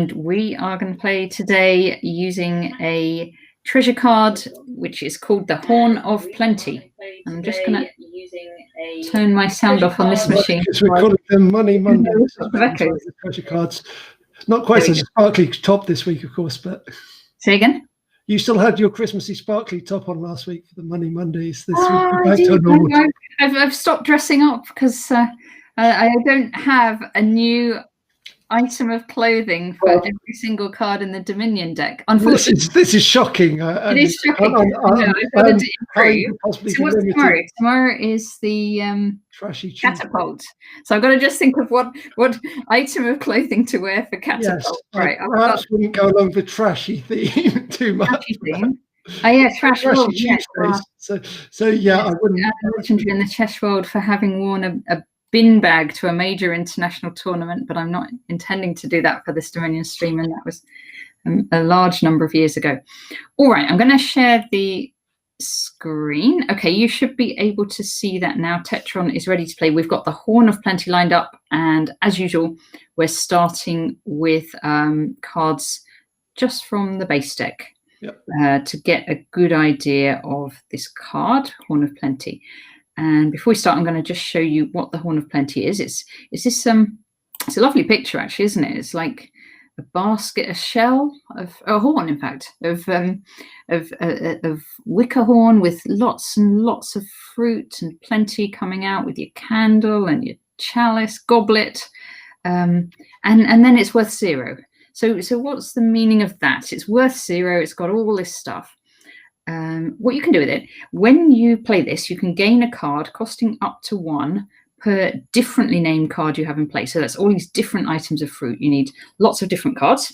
And we are going to play today using a treasure card, which is called the Horn of Plenty. I'm just going to turn my sound off on this machine. Because we're calling them Money Monday. The treasure cards. Not quite such a sparkly top this week, of course, but... Say again? You still had your Christmassy sparkly top on last week for the Money Mondays. This week, I've stopped dressing up because I don't have a new item of clothing for every single card in the Dominion deck. Unfortunately, this is shocking. It is shocking. I've got to improve. So what's tomorrow? Tomorrow is the Trashy catapult. So I've got to just think of what item of clothing to wear for catapult. Yes, right. Perhaps wouldn't go along the trashy theme too much. Trashy theme. Oh yeah, trashy Tuesdays. So yeah, I wouldn't. Legendary in the chess world for having worn a bin bag to a major international tournament, but I'm not intending to do that for this Dominion stream, and that was a large number of years ago. All right, I'm going to share the screen. Okay, you should be able to see that now. Tetron is ready to play. We've got the Horn of Plenty lined up, and as usual, we're starting with cards just from the base deck. Yep. To get a good idea of this card, Horn of Plenty. And before we start, I'm going to just show you what the Horn of Plenty is. It's a lovely picture, actually, isn't it? It's like a basket, a shell of a horn, in fact, of wicker horn with lots and lots of fruit and plenty coming out with your candle and your chalice, goblet, and then it's worth 0. So what's the meaning of that? It's worth 0. It's got all this stuff. What you can do with it, when you play this, you can gain a card costing up to 1 per differently named card you have in play. So that's all these different items of fruit. You need lots of different cards.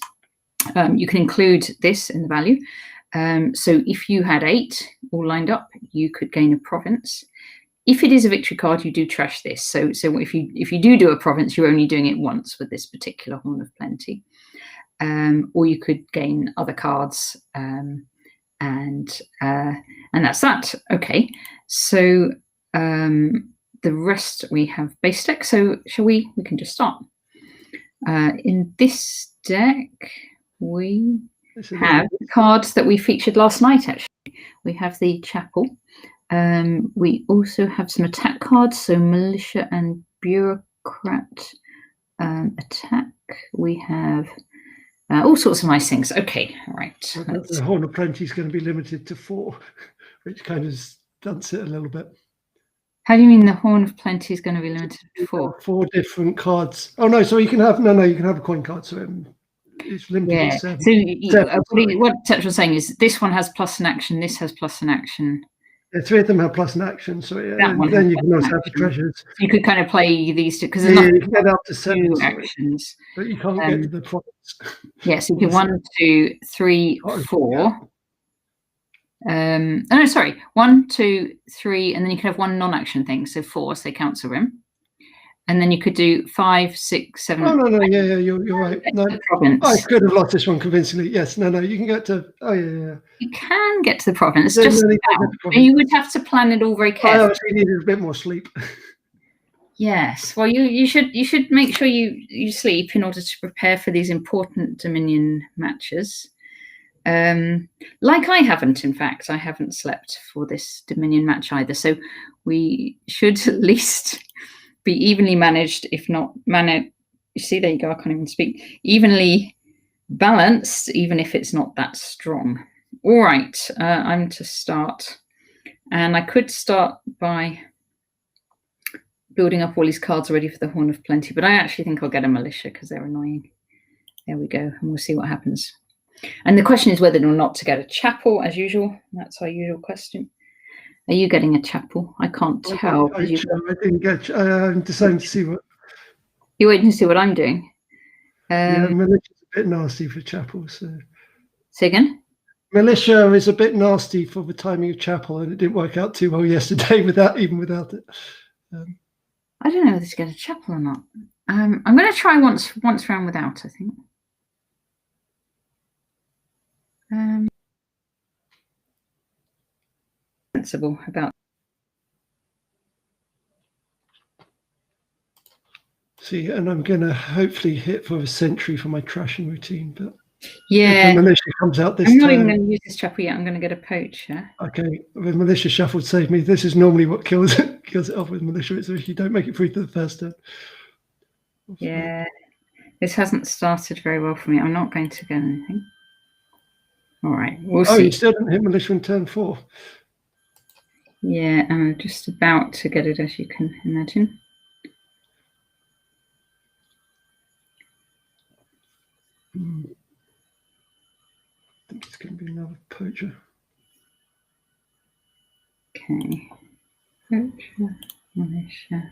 You can include this in the value. So if you had 8 all lined up, you could gain a province. If it is a victory card, you do trash this. So if you do a province, you're only doing it once with this particular Horn of Plenty. Or you could gain other cards. And that's that. Okay, so the rest we have base deck. So shall we can just start. In this deck we have cards that we featured last night. Actually, we have the chapel. We also have some attack cards, so militia and bureaucrat attack. We have all sorts of nice things. Okay, all right. The Horn of Plenty is going to be limited to 4, which kind of stunts it a little bit. How do you mean the Horn of Plenty is going to be limited to 4? 4 different cards. Oh no, so you can have you can have a coin card. So it's limited to 7. So what Tetron's saying is this one has plus an action. This has plus an action. Yeah, 3 of them have plus an action, so then you can also have the treasures. You could kind of play these two because you can get up to 7 actions, but you can't get to the province. Yes, you can 1, 2, 3, 4. No, sorry, 1, 2, 3, and then you can have 1 non-action thing, so 4, so they count as a rim. And then you could do 5, 6, 7. Oh no, yeah, you're right. No, I could have lost this one convincingly. Yes, no, you can get to. Oh yeah. You can get to the province. Just you would have to plan it all very carefully. I actually needed a bit more sleep. Yes, well, you should make sure you sleep in order to prepare for these important Dominion matches. Like I haven't, in fact, I haven't slept for this Dominion match either. So we should at least be evenly managed, if not managed. You see, there you go. I can't even speak. Evenly balanced, even if it's not that strong. All right, I'm to start, and I could start by building up all these cards ready for the Horn of Plenty, but I actually think I'll get a militia because they're annoying. There we go, and we'll see what happens. And the question is whether or not to get a chapel, as usual. That's our usual question. Are you getting a chapel? I can't tell. I didn't get. I'm deciding to see what. You're waiting to see what I'm doing. Yeah, militia's a bit nasty for chapel. So. Say again. Militia is a bit nasty for the timing of chapel, and it didn't work out too well yesterday without it. I don't know whether to get a chapel or not. I'm going to try once round without, I think. Sensible about See, and I'm going to hopefully hit for a century for my trashing routine, but yeah, if the militia comes out this I'm not turn, even going to use this chapel yet. I'm going to get a poacher. okay, the militia shuffle would save me. This is normally what kills it off with militia. So if you don't make it through to the first turn. Yeah, this hasn't started very well for me. I'm not going to get anything. All right, we'll see. You still didn't hit militia in turn 4. Yeah, I'm just about to get it, as you can imagine. I think it's going to be another poacher. Okay. Poacher, militia.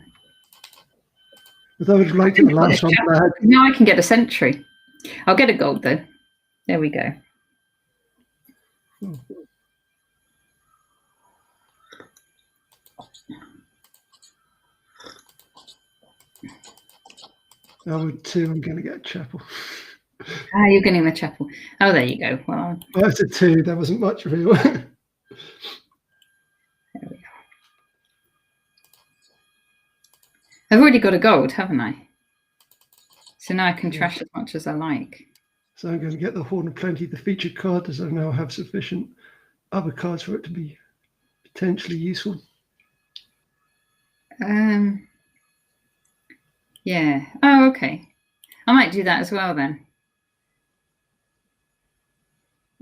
But I would have liked it the last one. Now I can get a sentry. I'll get a gold though. There we go. With 2, I'm going to get a chapel. You're getting the chapel. Oh, there you go. Well, that's a 2. There wasn't much real. There we go. I've already got a gold, haven't I? So now I can trash as much as I like. So I'm going to get the Horn of Plenty, the featured card, as I now have sufficient other cards for it to be potentially useful. Yeah. Oh, okay. I might do that as well then.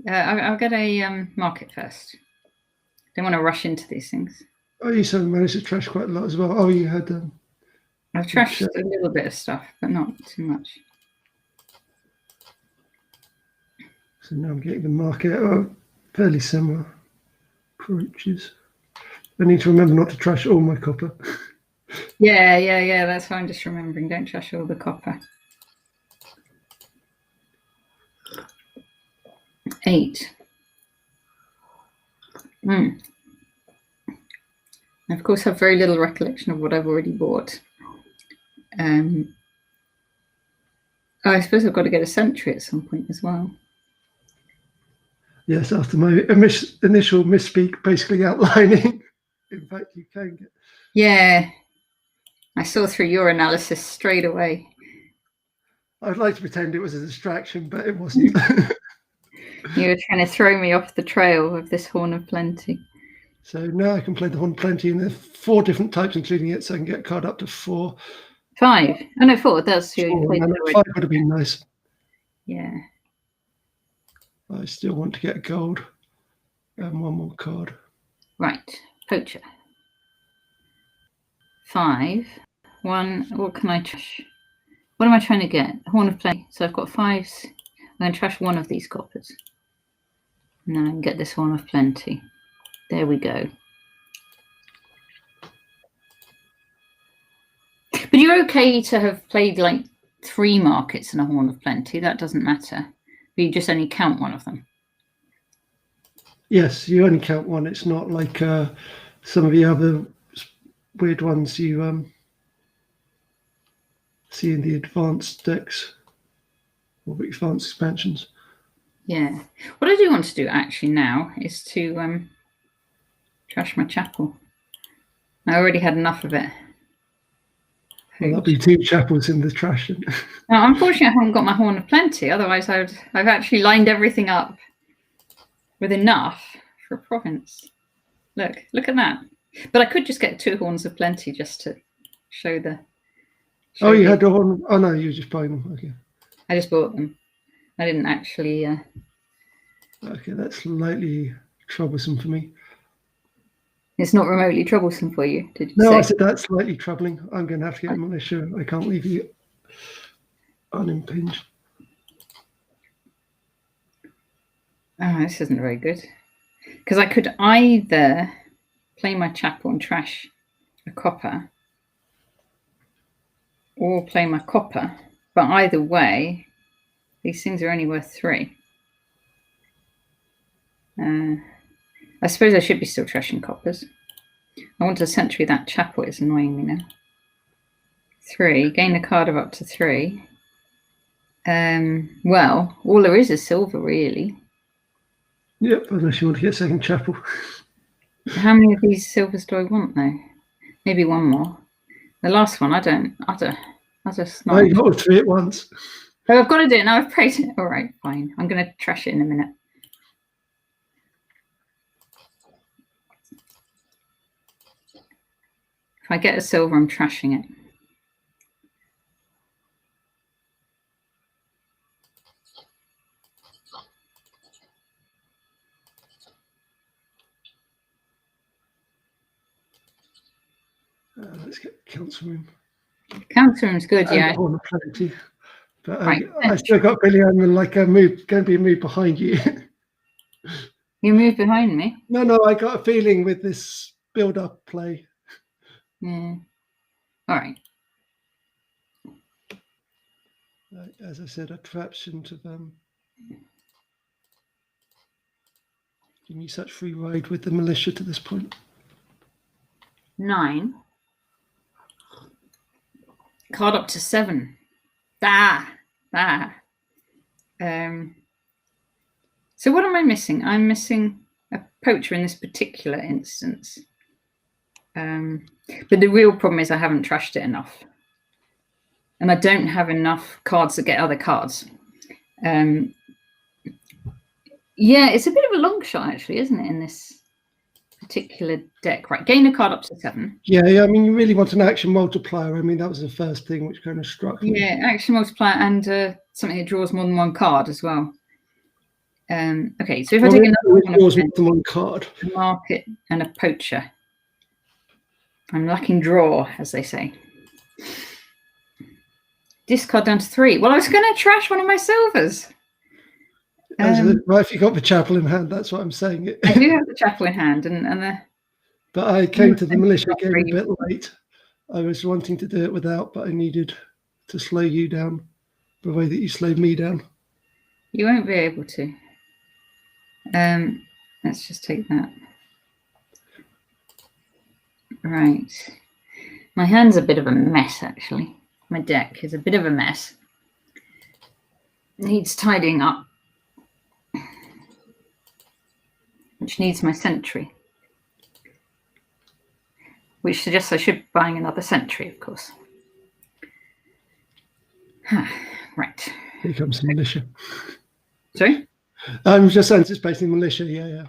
I'll get a market first. Don't want to rush into these things. Oh, you said managed to trash quite a lot as well. Oh, you had. I've trashed a little bit of stuff, but not too much. So now I'm getting the market. Fairly similar approaches. I need to remember not to trash all my copper. Yeah. That's why I'm just remembering. Don't trash all the copper. 8. I, of course, have very little recollection of what I've already bought. I suppose I've got to get a sentry at some point as well. Yes, after my initial misspeak, basically outlining. In fact, you can get. Yeah, I saw through your analysis straight away. I'd like to pretend it was a distraction, but it wasn't. You were trying to throw me off the trail of this Horn of Plenty. So now I can play the Horn of Plenty, and there's 4 different types, including it, so I can get a card up to 4. 5? Oh no, 4. That's your 4, 5 would have been nice. Yeah. I still want to get a gold and 1 more card. Right, poacher. 5. 1. What can I trash? What am I trying to get? Horn of Plenty. So I've got 5s. I'm going to trash 1 of these coppers. And then I can get this Horn of Plenty. There we go. But you're okay to have played like 3 markets in a Horn of Plenty. That doesn't matter. But you just only count 1 of them. Yes, you only count 1. It's not like some of the other weird ones you see in the advanced decks or the advanced expansions. Yeah. What I do want to do actually now is to trash my chapel. I already had enough of it. Well, that'll be 2 chapels in the trash. Now, unfortunately, I haven't got my Horn of Plenty. Otherwise, I've actually lined everything up with enough for a province. Look at that. But I could just get 2 Horns of Plenty just to show the. Oh, you had the Horn. Oh no, you were just buying them. Okay. I just bought them. I didn't actually. Okay, that's slightly troublesome for me. It's not remotely troublesome for you, did you say? No, I said that's slightly troubling. I'm going to have to get militia. I can't leave you unimpinged. Oh, this isn't very good. Because I could either play my chapel and trash a copper, or play my copper. But either way, these things are only worth 3. I suppose I should be still trashing coppers. I want to sentry that chapel. It's annoying me now. 3. Gain a card of up to 3. Well, all there is silver, really. Yep, unless you want to get second chapel. How many of these silvers do I want, though? Maybe 1 more. The last one, I don't. I'll just No, not. you got all three at once. Oh, I've got to do it now. I've prayed it. All right, fine. I'm going to trash it in a minute. If I get a silver, I'm trashing it. Let's get council room. Council room's good, yeah. Horn of Plenty. But Right. I still got Billy. I'm like going to be a move behind you. You move behind me? No, I got a feeling with this build-up play. Yeah. All right. As I said, I perhaps shouldn't have given you such free ride with the militia to this point. 9. Card up to 7. So what am I missing? I'm missing a poacher in this particular instance. But the real problem is I haven't trashed it enough. And I don't have enough cards to get other cards. Yeah, it's a bit of a long shot, actually, isn't it, in this particular deck? Right, gain a card up to 7. Yeah. I mean, you really want an action multiplier. I mean, that was the first thing which kind of struck me. Yeah, action multiplier and something that draws more than one card as well. Okay, so if I take another one, draws more than one card, a market and a poacher. I'm lacking draw, as they say. Discard down to 3. Well, I was going to trash one of my silvers. Well, if you got the chapel in hand, that's what I'm saying. I do have the chapel in hand, and the. But I came to the militia game a bit late. I was wanting to do it without, but I needed to slow you down the way that you slowed me down. You won't be able to. Let's just take that. Right. My hand's a bit of a mess, actually. My deck is a bit of a mess. Needs tidying up. Which needs my sentry. Which suggests I should be buying another sentry, of course. Right. Here comes the militia. Sorry? I'm just anticipating militia, yeah.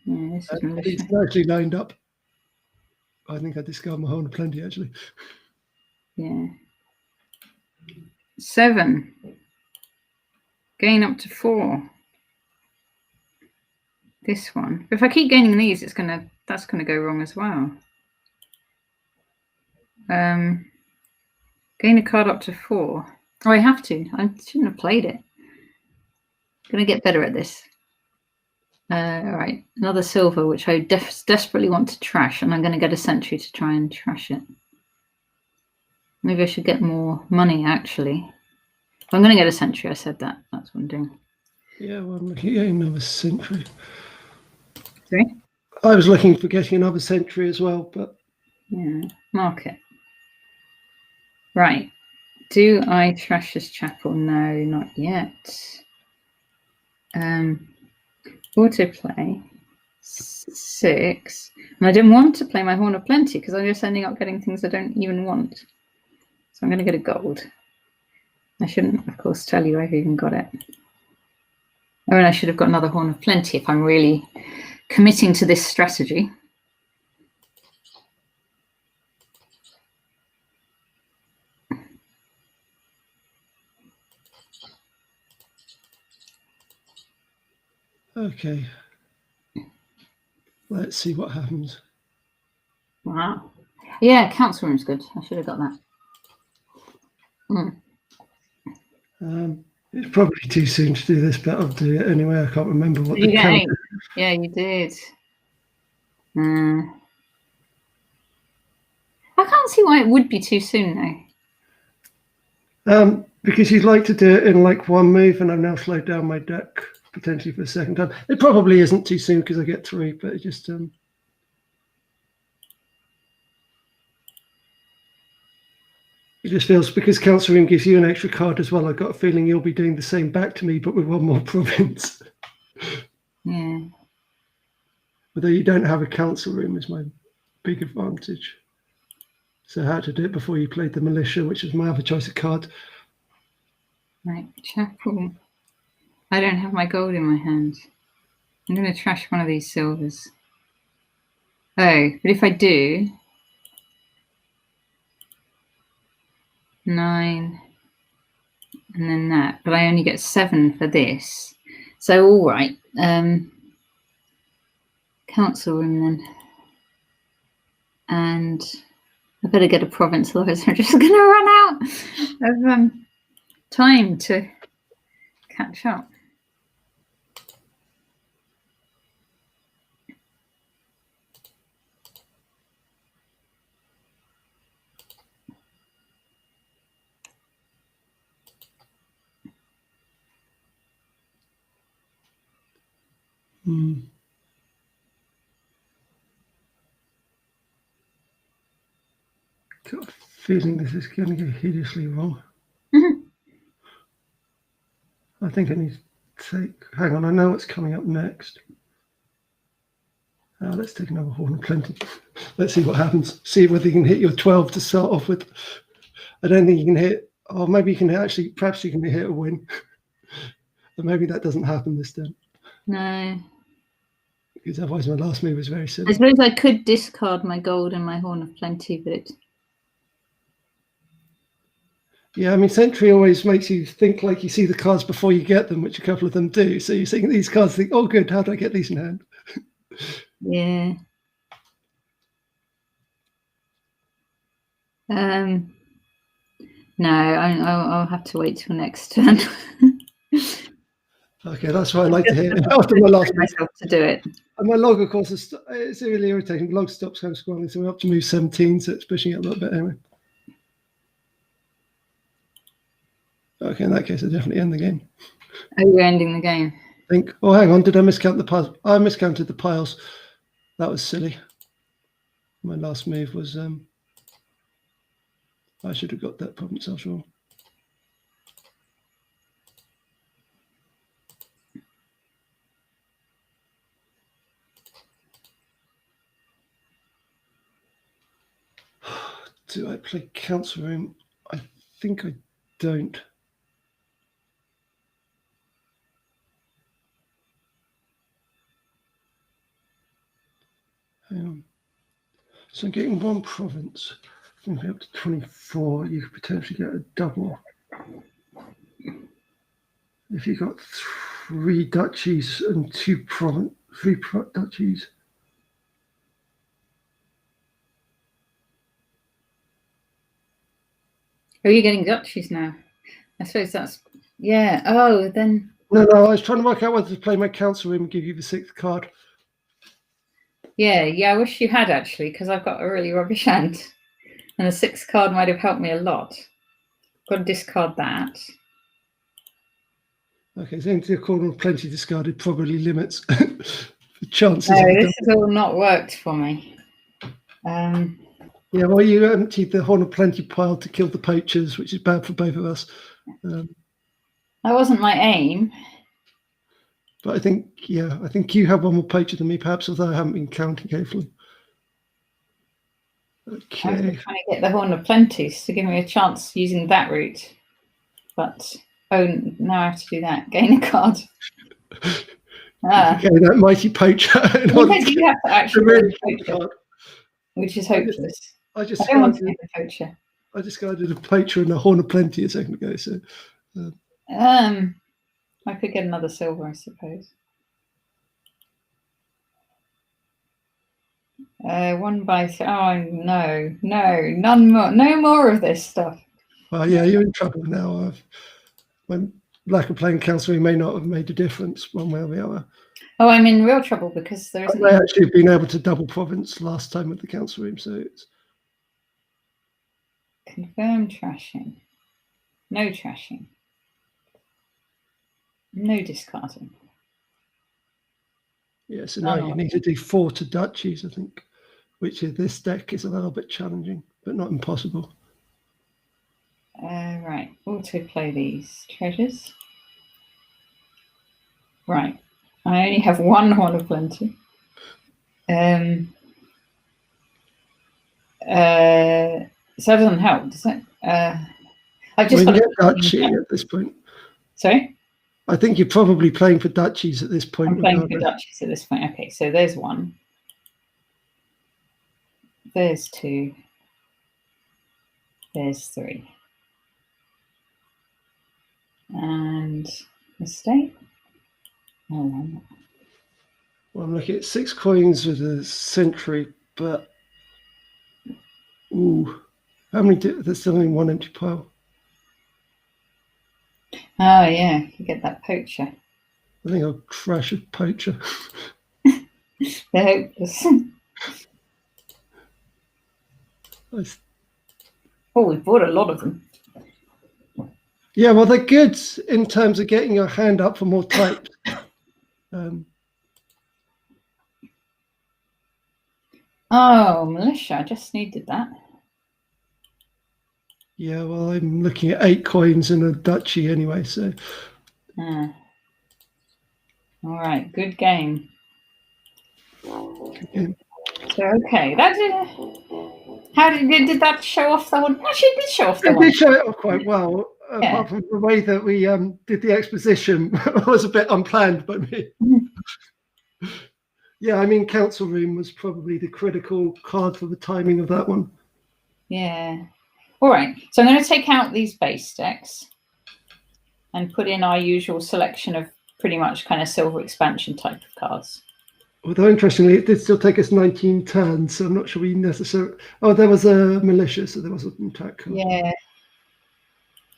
Yeah, this is militia. It's nicely lined up. I think I discard my Horn of Plenty, actually. Yeah. 7. Gain up to 4. This one. If I keep gaining these, that's gonna go wrong as well. Gain a card up to 4. Oh, I have to. I shouldn't have played it. Gonna get better at this. All right, another silver, which I desperately want to trash, and I'm going to get a sentry to try and trash it. Maybe I should get more money, actually. I'm going to get a sentry. I said that. That's what I'm doing. Yeah, well, I'm looking at another sentry. Sorry? I was looking for getting another sentry as well, but... Yeah, market. Right. Do I trash this chapel? No, not yet. Autoplay 6. And I didn't want to play my Horn of Plenty because I'm just ending up getting things I don't even want. So I'm going to get a gold. I shouldn't, of course, tell you I've even got it. Oh, and I should have got another Horn of Plenty if I'm really committing to this strategy. Okay. Let's see what happens. Wow. Yeah, council room's good. I should have got that. It's probably too soon to do this, but I'll do it anyway. I can't remember what the count. count. Yeah, you did. I can't see why it would be too soon, though. Because you'd like to do it in like one move, and I've now slowed down my deck potentially for the second time. It probably isn't too soon because I get 3, but it just it just feels because Council Room gives you an extra card as well. I've got a feeling you'll be doing the same back to me, but with one more province. Yeah. Although you don't have a Council Room is my big advantage. So how to do it before you played the militia, which is my other choice of card. Right, chapel. I don't have my gold in my hand. I'm going to trash one of these silvers. Oh, but if I do, 9, and then that, but I only get 7 for this. So all right, council room then, and I better get a province, otherwise I'm just going to run out of time to catch up. Got a feeling this is going to go hideously wrong. I think I need to take. Hang on, I know what's coming up next. Let's take another Horn of Plenty. Let's see what happens. See whether you can hit your 12 to start off with. I don't think you can hit. Or maybe you can actually. Perhaps you can hit a win. But maybe that doesn't happen this turn. No. Because otherwise my last move was very silly. I suppose I could discard my gold and my Horn of Plenty, but it... Yeah, I mean, Sentry always makes you think like you see the cards before you get them, which a couple of them do. So you see these cards, think, oh, good, how do I get these in hand? Yeah. No, I'll have to wait till next turn. Okay, that's what I like to hear. After my last myself to do it. And my log, of course, it's really irritating. The log stops home scrolling, so we're up to move 17, so it's pushing it a little bit anyway. Okay, in that case, I definitely end the game. Oh, you're ending the game. I think. Oh, hang on. Did I miscount the piles? I miscounted the piles. That was silly. My last move was. I should have got that province after all. Do I play council room? I think I don't. Hang on. So I'm getting 1 province. If you're up to 24, you could potentially get a double. If you got 3 duchies and 3 duchies. Are you getting duchies now? I suppose that's, yeah. Oh, then. No, I was trying to work out whether to play my council room and give you the 6th card. Yeah, I wish you had actually, because I've got a really rubbish hand. And the 6th card might have helped me a lot. Got to discard that. Okay, so into a corner of plenty discarded probably limits the chances. No, this has all not worked for me. Yeah, well, you emptied the Horn of Plenty pile to kill the poachers, which is bad for both of us. That wasn't my aim. But I think you have 1 more poacher than me, perhaps, although I haven't been counting carefully. Okay. I was trying to get the Horn of Plenties to give me a chance using that route. But, oh, now I have to do that. Gain a card. Okay, that mighty poacher. You have to actually really poacher, which is hopeless. I don't want to be the poacher. I discarded a poacher and a Horn of Plenty a second ago. So, I could get another silver, I suppose. 1 by 3. Oh no, none more. No more of this stuff. Well, yeah, you're in trouble now. When lack of playing council may not have made a difference one way or the other. Oh, I'm in real trouble because there isn't. I actually have been able to double province last time with the council room, so it's confirm trashing. No trashing. No discarding. Yeah, so now you need to do 4 to duchies, I think, which in this deck is a little bit challenging, but not impossible. Right, auto-play these treasures. Right, I only have 1 Horn of Plenty. So that doesn't help, does it? I've just Well, you got get duchy at this point. Sorry? I think you're probably playing for duchies at this point. I'm playing for duchies at this point. Okay, so there's one. There's two. There's three. And mistake. Oh, well, I'm looking at 6 coins with a century, but ooh, how many? There's still only one empty pile. Oh yeah, you get that poacher. I think I'll crash a poacher. They're hopeless. Oh, we bought a lot of them. Yeah, well, they're good in terms of getting your hand up for more types. Oh, militia! I just needed that. Yeah, well, I'm looking at 8 coins and a duchy anyway, so. All right, good game. Good game. So okay, that's it. How did that show off the one? Actually, it did show off the It one. did show it off quite well, apart from the way that we did the exposition was a bit unplanned by me. Yeah, I mean, Council Room was probably the critical card for the timing of that one. Yeah. All right, so I'm going to take out these base decks and put in our usual selection of pretty much kind of silver expansion type of cards. Although, interestingly, it did still take us 19 turns, so I'm not sure we necessarily... Oh, there was a militia, so there was an attack card. Yeah.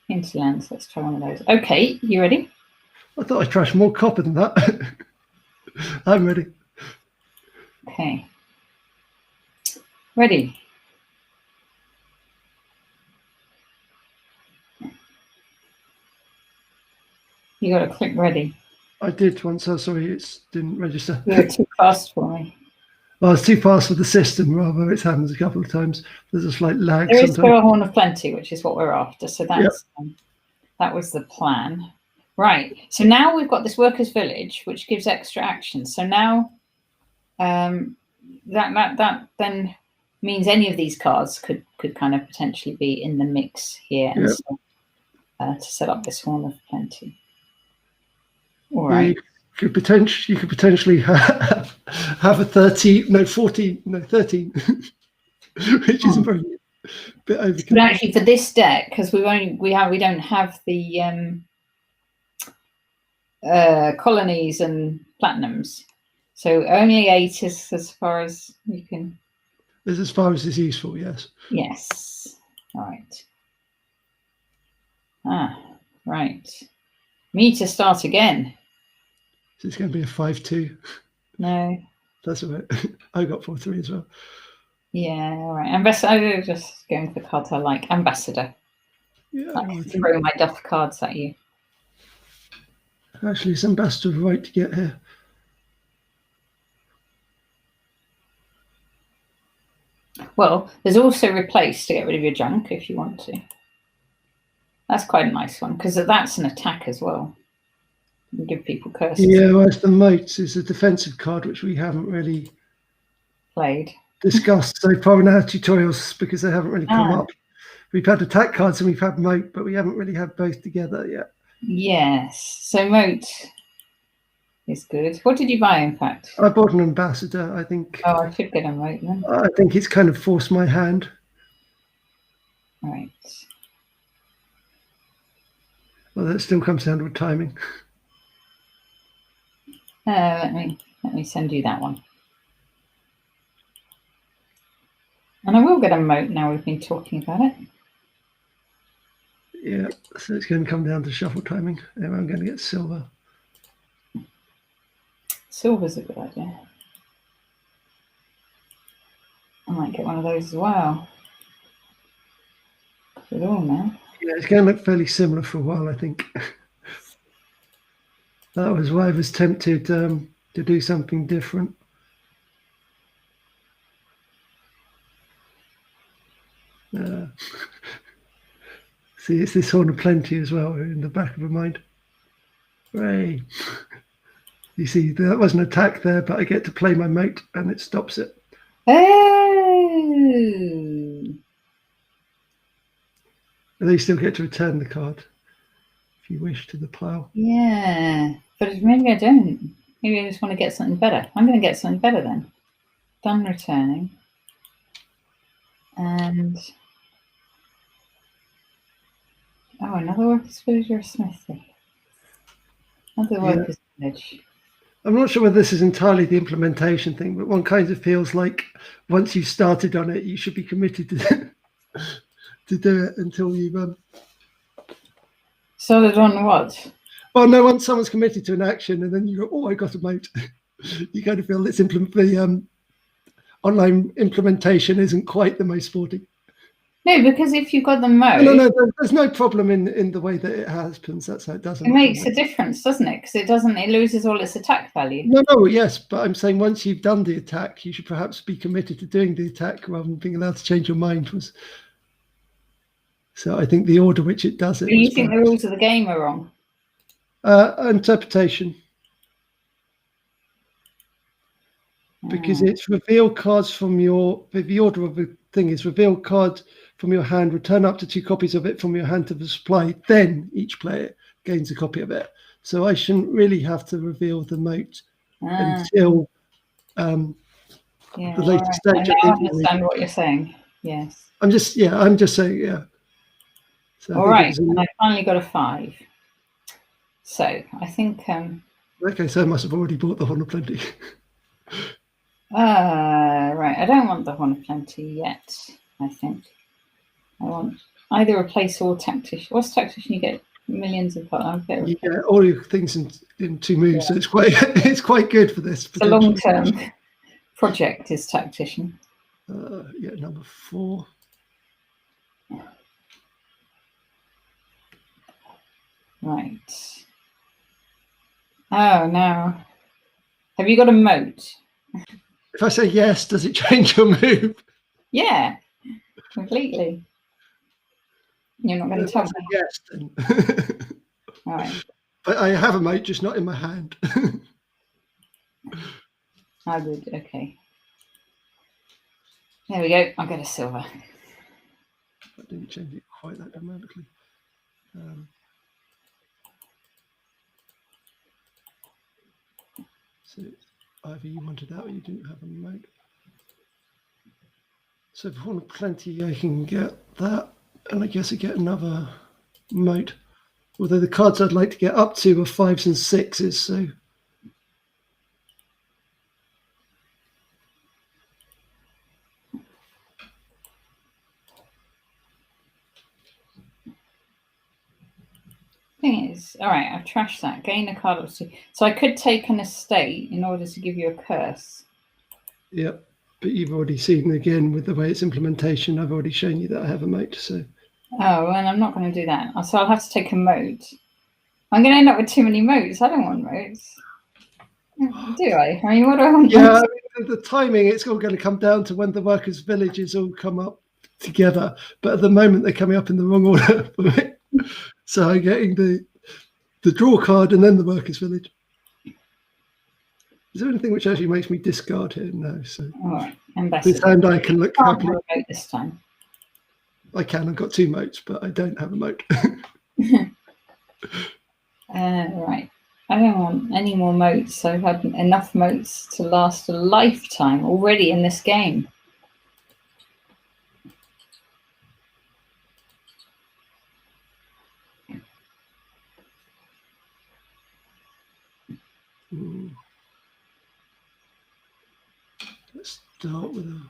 Hinterlands, let's try one of those. Okay, you ready? I thought I trashed more copper than that. I'm ready. Okay. Ready. You got to click ready. I did once. Oh, sorry, it didn't register. You were too fast for me. Well, it's too fast for the system, rather. It's happened a couple of times. There's a slight lag There is sometimes. a Horn of Plenty, which is what we're after. So that's that was the plan. Right. So now we've got this workers' village, which gives extra action. So now that then means any of these cards could kind of potentially be in the mix here and so, to set up this Horn of Plenty. All right. You could potentially have a 13, no 14, no 13, which isn't very bit overkill. But actually, for this deck, because we don't have the colonies and platinums, so only 8 is as far as you can. Is as far as is useful, yes. Yes. All right. Right. Me to start again. So it's going to be a 5-2. No. That's all right. I got 4-3 as well. Yeah, all right. Ambassador, just going for the cards I like. Ambassador. Yeah, I can throw my duff cards at you. Actually, it's Ambassador right to get here. Well, there's also replace to get rid of your junk if you want to. That's quite a nice one because that's an attack as well. You can give people curses. Yeah, well, the moats is a defensive card which we haven't really played. Discussed so far in our tutorials because they haven't really come up. We've had attack cards and we've had moat, but we haven't really had both together yet. Yes, so moat is good. What did you buy, in fact? I bought an ambassador, I think. Oh, I should get a moat then. I think it's kind of forced my hand. Right. Well, that still comes down to timing. Let me send you that one. And I will get a moat now we've been talking about it. Yeah, so it's going to come down to shuffle timing. And I'm going to get silver. Silver's a good idea. I might get one of those as well. With all now. Yeah, it's going to look fairly similar for a while, I think. That was why I was tempted to do something different. See, it's this Horn of Plenty as well in the back of my mind. Hooray. You see, that was an attack there, but I get to play my mate and it stops it. Oh! And then you still get to return the card if you wish to the pile. Yeah, but maybe I don't. Maybe I just want to get something better. I'm going to get something better then. Done returning. And another workers' village or a smithy. Another workers' village. I'm not sure whether this is entirely the implementation thing, but one kind of feels like once you've started on it, you should be committed to to do it until you've Started on what? Well, no, once someone's committed to an action and then you go, oh, I got a moat, you kind of feel the online implementation isn't quite the most sporting. No, because if you've got the moat... No, there's no problem in the way that it happens. That's how it doesn't. It makes a difference, doesn't it? Because it loses all its attack value. No, yes, but I'm saying once you've done the attack, you should perhaps be committed to doing the attack rather than being allowed to change your mind. So I think the order which it does it. Do you think the rules of the game are wrong? Interpretation. Because it's reveal cards from the order of the thing is reveal card from your hand, return up to 2 copies of it from your hand to the supply, then each player gains a copy of it. So I shouldn't really have to reveal the moat until the later stage. I understand what you're saying. Yes. I'm just saying, yeah. So all right, and I finally got a 5. So I think. Okay, so I must have already bought the Horn of Plenty. Right, I don't want the Horn of Plenty yet, I think. I want either a place or tactician. What's tactician? You get millions of cards. You get all your things in 2 moves, so it's quite good for this. It's a long-term project is tactician. Number 4. Right. Oh, no. Have you got a moat? If I say yes, does it change your move? Yeah, completely. You're not going to tell me. Yes, then. All right. But I have a moat, just not in my hand. I would. Okay. There we go. I got a silver. I didn't change it quite that dramatically. So either you wanted that or you didn't have a moat. So if I want plenty, I can get that, and I guess I get another moat. Although the cards I'd like to get up to are 5s and 6s, so. Thing is, all right, I've trashed that. Gain a card up to. So I could take an estate in order to give you a curse. Yep, but you've already seen again with the way it's implementation. I've already shown you that I have a moat. So. Oh, and I'm not going to do that. So I'll have to take a moat. I'm going to end up with too many moats. I don't want moats. Do I? I mean, what do I want? Yeah, I mean, the timing, it's all going to come down to when the workers' villages all come up together. But at the moment, they're coming up in the wrong order for me. So I'm getting the draw card and then the workers' village. Is there anything which actually makes me discard here? No. So all right. Ambassador. This hand I can look happily. Moat this time. I can. I've got 2 moats, but I don't have a moat. Right. I don't want any more moats. I've had enough moats to last a lifetime already in this game. Let's start with a.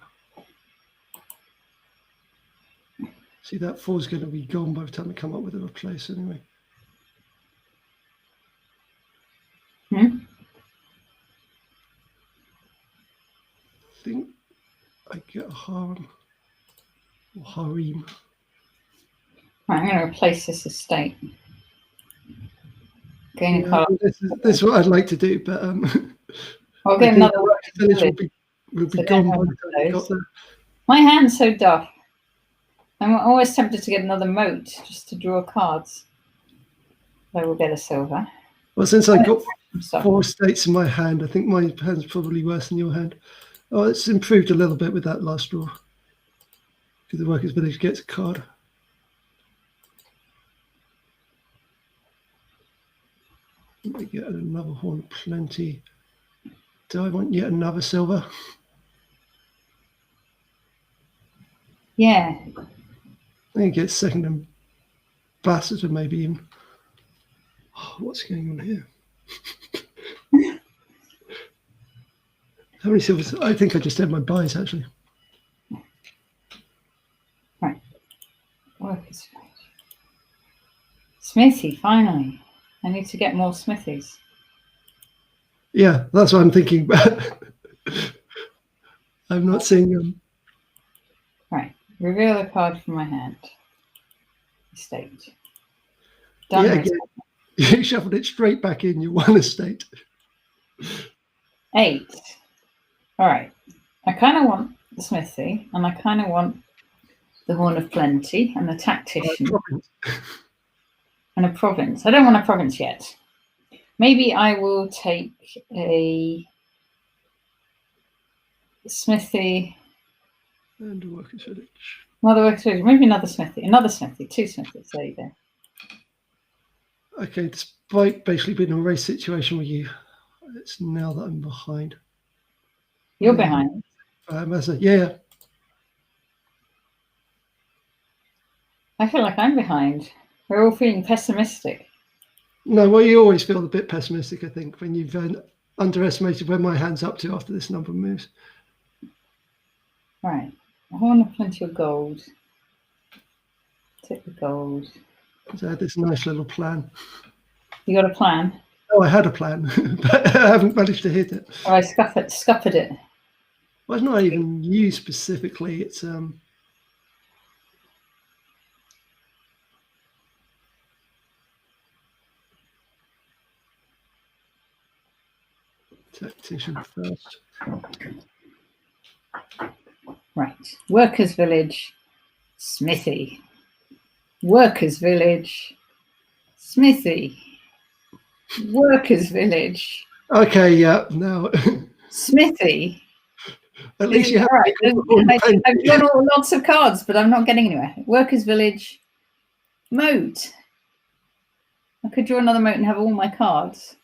See, that 4 is going to be gone by the time I come up with a replace anyway. I think I get a harem or harem. Right, I'm going to replace this estate. Gain a card. This is what I'd like to do, but I'll get another village will be gone by the time I got there. My hand's so duff. I'm always tempted to get another moat just to draw cards. I will get a silver. Well, since I've got 4 states in my hand, I think my hand's probably worse than your hand. Oh, it's improved a little bit with that last draw. Because the workers' village gets a card. Let me get another horn of plenty. Do I want yet another silver? Yeah. I think get second ambassador maybe even. Oh, what's going on here? How many silvers? I think I just had my buys actually. Right. Workers. Smithy, finally. I need to get more smithies. Yeah, that's what I'm thinking. I'm not seeing them. Right. Reveal a card from my hand. Estate. Done. Yeah, again, you shuffled it straight back in. You won estate. 8. All right. I kind of want the smithy, and I kind of want the horn of plenty, and the tactician, and a province. I don't want a province yet. Maybe I will take a smithy. And a workers' village. Another workers' village. Maybe another smithy. Another smithy. 2 smithies. There you go. Okay, despite basically being in a race situation with you, it's now that I'm behind. You're behind. Yeah. I feel like I'm behind. We're all feeling pessimistic. No, well, you always feel a bit pessimistic, I think, when you've underestimated where my hand's up to after this number moves. Right. I want plenty of gold. Take the gold. So I had this nice little plan. You got a plan? Oh, I had a plan, but I haven't managed to hit it. Oh, I scuppered it. Well, it's not even you specifically. It's tactician first. Right. Workers' village, smithy. Workers' village, smithy. Workers' village. Okay, yeah, no. Smithy. At least you have. Right. I've got lots of cards, but I'm not getting anywhere. Workers' village, moat. I could draw another moat and have all my cards.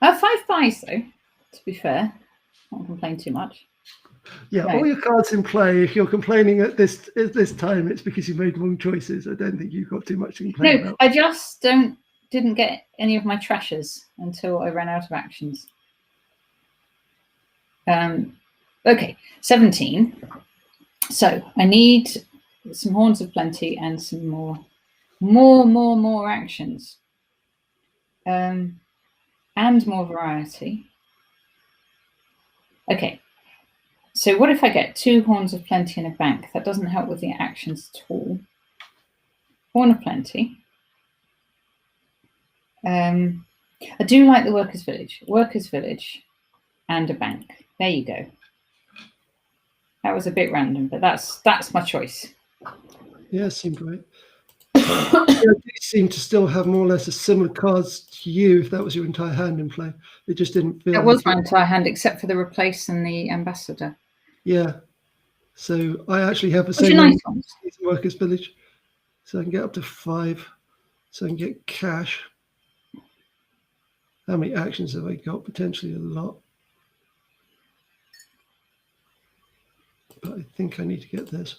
I have 5 buys though, to be fair. I won't complain too much. Yeah, all your cards in play. If you're complaining at this time, it's because you made wrong choices. I don't think you've got too much to complain about. I just didn't get any of my trashes until I ran out of actions. Okay, 17. So I need some horns of plenty and some more actions. And more variety. Okay. So what if I get 2 horns of plenty in a bank? That doesn't help with the actions at all. Horn of plenty. I do like the workers' village. Workers' village and a bank. There you go. That was a bit random, but that's my choice. Yeah, seemed right. You seem to still have more or less a similar cards to you if that was your entire hand in play. It just didn't feel. That was my entire hand, except for the replace and the ambassador. Yeah. So I actually have the same nice workers' village. So I can get up to 5. So I can get cash. How many actions have I got? Potentially a lot. But I think I need to get this.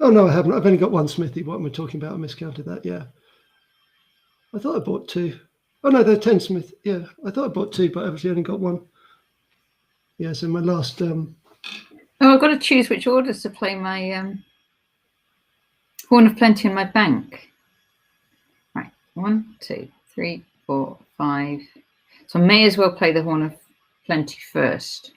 Oh, no, I haven't. I've only got 1 smithy. What am I talking about? I miscounted that. Yeah. I thought I bought 2. Oh, no, they're 10 smith. Yeah, I thought I bought 2, but obviously only got 1. Yeah, so my last... Oh, I've got to choose which orders to play my horn of plenty in my bank. Right, 1, 2, 3, 4, 5. So I may as well play the horn of plenty first.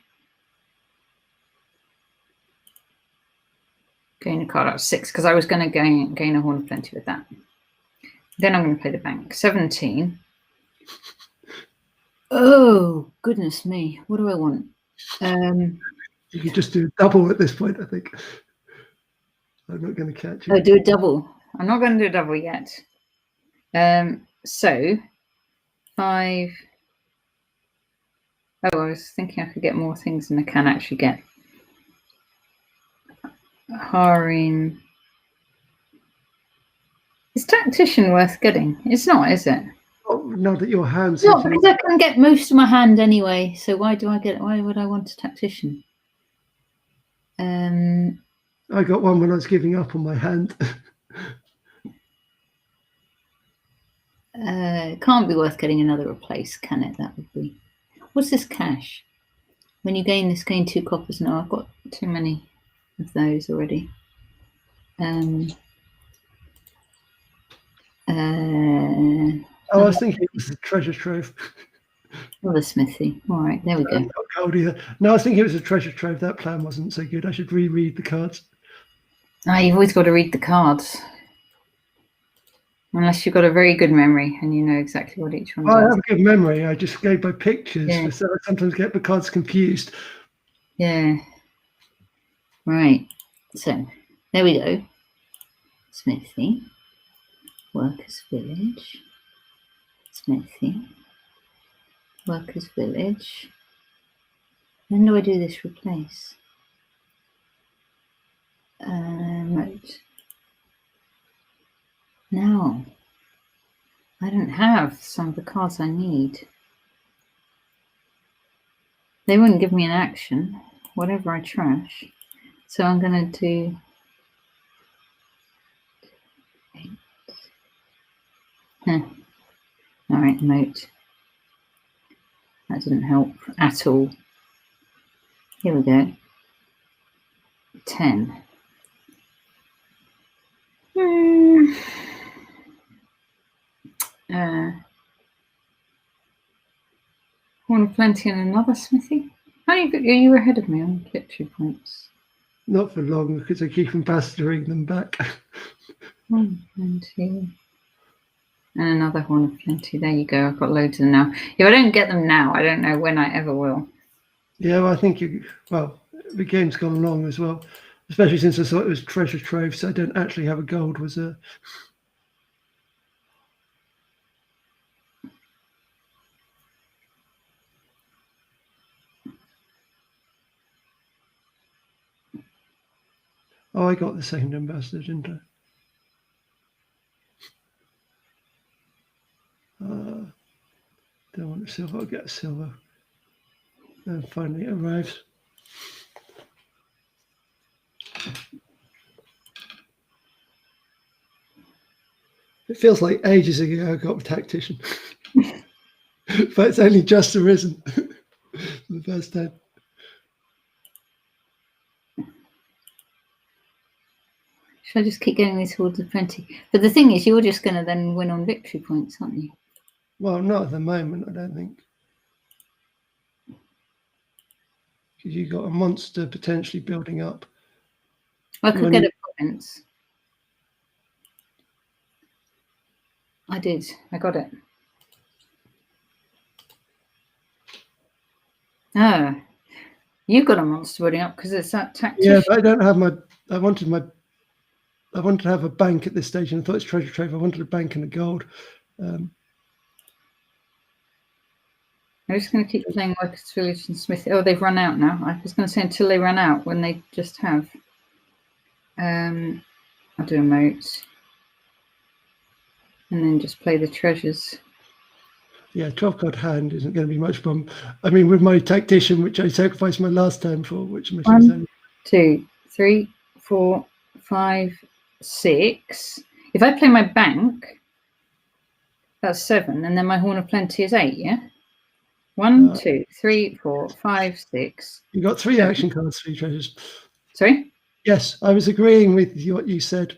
Gain a card out of 6 because I was going to gain a horn of plenty with that. Then I'm going to play the bank. 17. Oh, goodness me. What do I want? You could just do a double at this point, I think. I'm not going to catch you. Oh, do a double. I'm not going to do a double yet. So 5. Oh, I was thinking I could get more things than I can actually get. Harem. Is tactician worth getting? It's not, is it? Oh, not that your hand's Not hitting. because I can get most of my hand anyway. So why would I want a tactician? I got one when I was giving up on my hand. It can't be worth getting another replace, can it? That would be. What's this cash? When you gain this, gain 2 coppers. No, I've got too many of those already. I was thinking it was a treasure trove. Oh, the smithy. All right, there we go. Not gold either. No, I was thinking it was a treasure trove. That plan wasn't so good. I should reread the cards. Ah, you've always got to read the cards. Unless you've got a very good memory and you know exactly what each one does. I have a good memory. I just go by pictures, Yeah. so I sometimes get the cards confused. Yeah. Right. So, there we go. Smithy. Workers' village. Smithy. Workers' village. When do I do this replace? Mode. No. I don't have some of the cards I need. They wouldn't give me an action, whatever I trash. So I'm going to do 8. Huh. All right, moat. That didn't help at all. Here we go. 10. Horn of Plenty and another smithy? How do you were ahead of me on victory points? Not for long, because I keep ambassadoring them back. Horn of Plenty. And another Horn of Plenty. There you go. I've got loads of them now. If I don't get them now, I don't know when I ever will. Yeah, well, I think the game's gone long as well, especially since I thought it was treasure trove, so I don't actually have a gold reserve. Oh, I got the second ambassador, didn't I? Don't want a silver, I'll get a silver. And finally it arrives. It feels like ages ago I got a tactician. But it's only just arisen for the first time. Should I just keep getting these Hordes of Plenty? But the thing is, you're just going to then win on victory points, aren't you? Well, not at the moment, I don't think. Because you've got a monster potentially building up. I could get a province. I did. I got it. Oh, you got a monster building up because it's that tactician. Yeah, but I don't have my. I wanted to have a bank at this stage, and I thought it's treasure trove. I wanted a bank and a gold. I'm just going to keep playing Workers' Village and Smithy. Oh, they've run out now. I was going to say until they run out, when they just have. I'll do a moat. And then just play the treasures. Yeah, 12-card hand isn't going to be much fun. I mean, with my tactician, which I sacrificed my last turn for, which makes 1, 2, 3, 4, 5, 6. If I play my bank, that's 7, and then my Horn of Plenty is 8, yeah? 1, 2, 3, 4, 5, 6. You got 3 action cards, 3 treasures. Sorry? Yes, I was agreeing with what you said.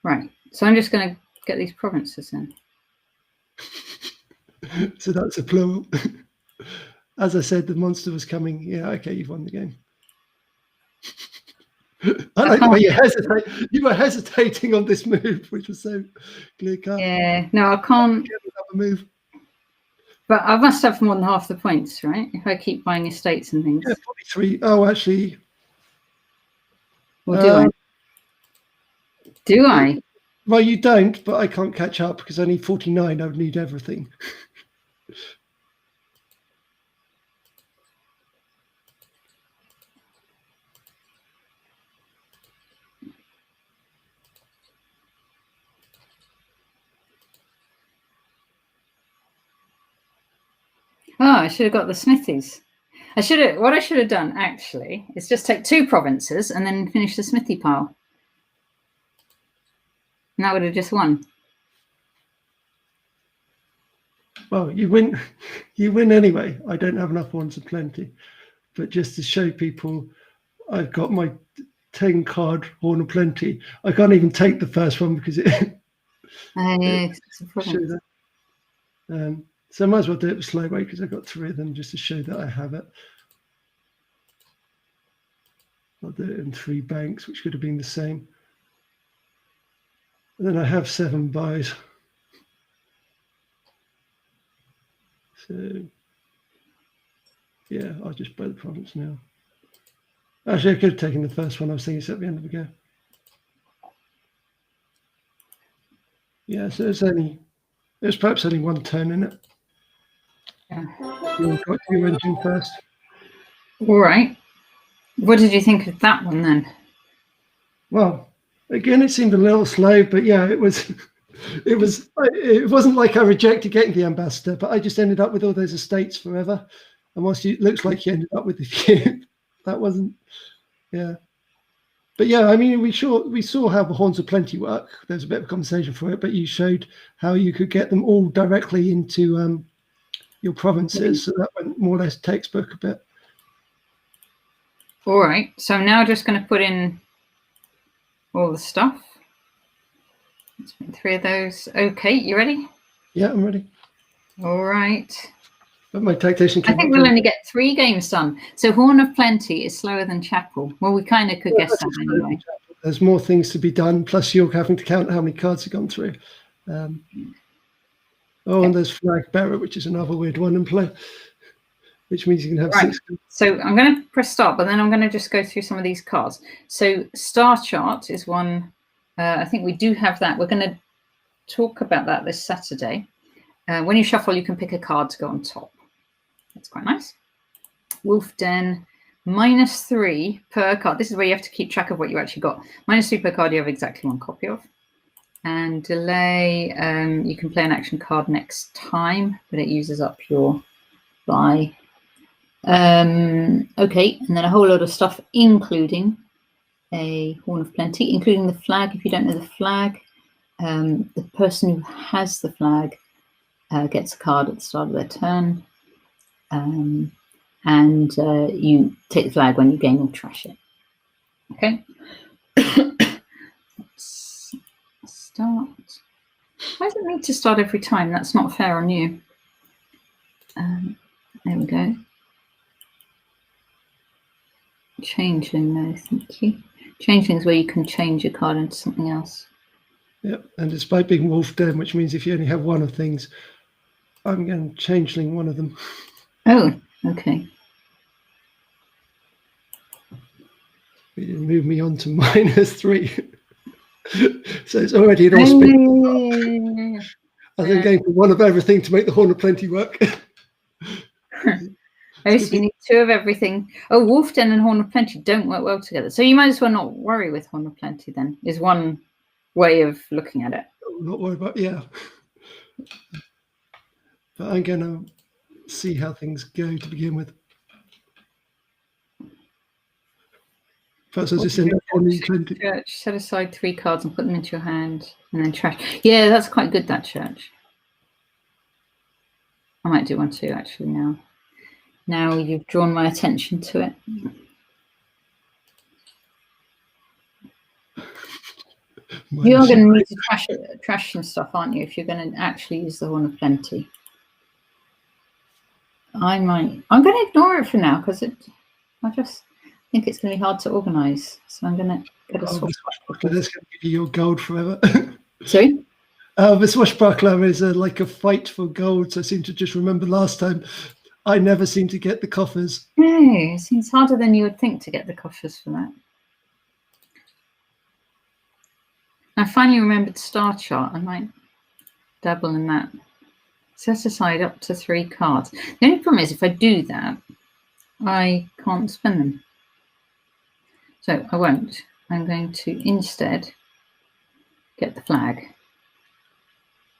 Right. So I'm just going to get these provinces then. So that's a plural. As I said, the monster was coming. Yeah, okay, you've won the game. I like the way you hesitate. You were hesitating on this move, which was so clear cut. Yeah, no, I can't. Move. But I must have more than half the points, right? If I keep buying estates and things. Yeah, 43. Oh, actually. Or do I? Do I? Well, you don't, but I can't catch up because I need 49. I would need everything. Oh, I should have got the smithies. What I should have done actually is just take 2 provinces and then finish the smithy pile. And that would have just won. Well, you win anyway. I don't have enough ones of plenty, but just to show people, I've got my 10 card Horn of Plenty. I can't even take the first one because it show that. So I might as well do it the slow way because I've got 3 of them just to show that I have it. I'll do it in 3 banks, which could have been the same. And then I have 7 buys. So yeah, I'll just buy the province now. Actually, I could have taken the first one. I was thinking it's at the end of the go. Yeah, so there's perhaps only 1 turn in it. Yeah. You want to go to your engine first? All right. What did you think of that one then? Well, again, it seemed a little slow, but yeah, it wasn't like I rejected getting the ambassador, but I just ended up with all those estates forever. And whilst it looks like you ended up with the cube, that wasn't, yeah. But yeah, I mean, we saw how the Horns of Plenty work. There's a bit of conversation for it, but you showed how you could get them all directly into your provinces. So that went more or less textbook a bit. All right. So I'm now just going to put in all the stuff. Let's make 3 of those. Okay, you ready? Yeah, I'm ready. All right. But my tactician I think we'll only get 3 games done. So Horn of Plenty is slower than Chapel. Well, we kind of could guess that anyway. There's more things to be done. Plus, you're having to count how many cards have gone through. And there's Flag Bearer, which is another weird one in play, which means you can have 6. So I'm going to press start, but then I'm going to just go through some of these cards. So Star Chart is one. I think we do have that. We're going to talk about that this Saturday. When you shuffle, you can pick a card to go on top. That's quite nice. Wolf Den, -3 per card. This is where you have to keep track of what you actually got. -3 per card you have exactly 1 copy of. And Delay, you can play an action card next time, but it uses up your buy. Okay, and then a whole lot of stuff, including a Horn of Plenty, including the flag. If you don't know the flag, the person who has the flag gets a card at the start of their turn. And you take the flag when you gain or trash it. Okay. Let's start. Why does it need to start every time? That's not fair on you. There we go. Changeling, no, thank you. Changeling is where you can change your card into something else. Yep, and despite being Wolf Den, which means if you only have 1 of things, I'm going to Changeling one of them. Oh, okay. You move me on to -3. So it's already an auspicious. I think going for 1 of everything to make the Horn of Plenty work. Oh, so you need 2 of everything. Oh, Wolf Den and Horn of Plenty don't work well together. So you might as well not worry with Horn of Plenty then, is one way of looking at it. Not worry about, yeah. But I'm going to see how things go to begin with. First, I'll just end up on Plenty. Church, set aside 3 cards and put them into your hand, and then trash. Yeah, that's quite good, that church. I might do one too, actually, now. Now you've drawn my attention to it. You are going to need to trash some stuff, aren't you, if you're going to actually use the Horn of Plenty? I'm going to ignore it for now because I just think it's going to be hard to organise. So I'm going to get a swashbuckler. That's going to give you your gold forever. Sorry? The swashbuckler is like a fight for gold. So I seem to just remember last time I never seem to get the coffers. No, it seems harder than you would think to get the coffers for that. I finally remembered Star Chart. I might dabble in that. Set aside up to 3 cards. The only problem is if I do that, I can't spend them. So I won't. I'm going to instead get the flag.